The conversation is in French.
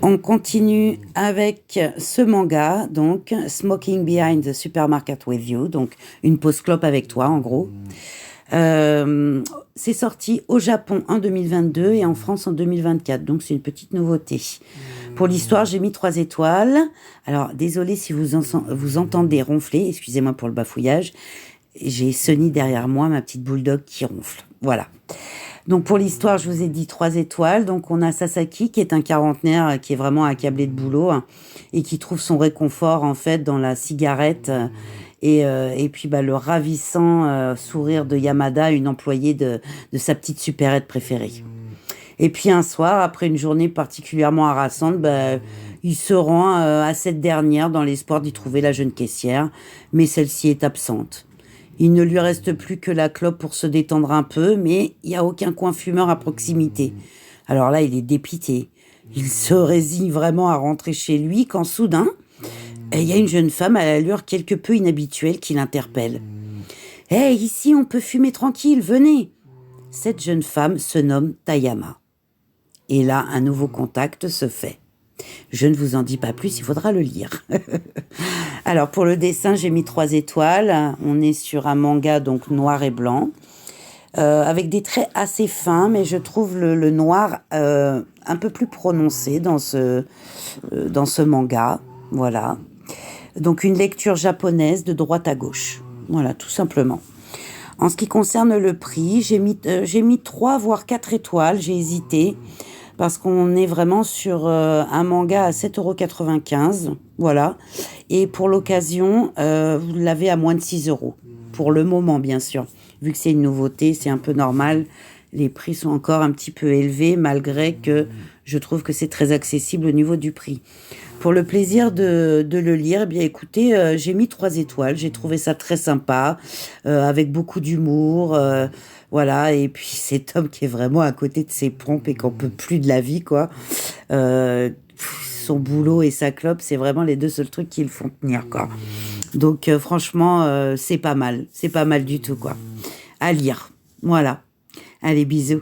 On continue avec ce manga, donc Smoking Behind the Supermarket with You, donc une pause clope avec toi en gros. C'est sorti au Japon en 2022 et en France en 2024, donc c'est une petite nouveauté. Pour l'histoire, j'ai mis 3 étoiles. Alors, désolé si vous entendez ronfler, excusez-moi pour le bafouillage. J'ai Sunny derrière moi, ma petite bulldog qui ronfle. Voilà. Donc pour l'histoire, je vous ai dit 3 étoiles. Donc on a Sasaki qui est un quarantenaire qui est vraiment accablé de boulot et qui trouve son réconfort en fait dans la cigarette et puis le ravissant sourire de Yamada, une employée de sa petite supérette préférée. Et puis un soir, après une journée particulièrement harassante, il se rend à cette dernière dans l'espoir d'y trouver la jeune caissière, mais celle-ci est absente. Il ne lui reste plus que la clope pour se détendre un peu, mais il n'y a aucun coin fumeur à proximité. Alors là, il est dépité. Il se résigne vraiment à rentrer chez lui quand soudain, il y a une jeune femme à l'allure quelque peu inhabituelle qui l'interpelle. « Hey, ici on peut fumer tranquille, venez !» Cette jeune femme se nomme Tayama. Et là, un nouveau contact se fait. Je ne vous en dis pas plus, il faudra le lire. Alors, pour le dessin, j'ai mis 3 étoiles. On est sur un manga, donc noir et blanc, avec des traits assez fins, mais je trouve le noir un peu plus prononcé dans ce manga. Voilà. Donc, une lecture japonaise de droite à gauche. Voilà, tout simplement. En ce qui concerne le prix, j'ai mis 3 voire 4 étoiles. J'ai hésité parce qu'on est vraiment sur un manga à 7,95 €. Voilà. Et pour l'occasion, vous l'avez à moins de 6 €. Pour le moment, bien sûr. Vu que c'est une nouveauté, c'est un peu normal. Les prix sont encore un petit peu élevés, malgré que je trouve que c'est très accessible au niveau du prix. Pour le plaisir de le lire, eh bien écoutez, j'ai mis 3 étoiles. J'ai trouvé ça très sympa, avec beaucoup d'humour. Voilà, et puis cet homme qui est vraiment à côté de ses pompes et qu'on peut plus de la vie, quoi. Son boulot et sa clope, c'est vraiment les 2 seuls trucs qui le font tenir, quoi. Donc franchement, c'est pas mal du tout, quoi. À lire, voilà. Allez, bisous.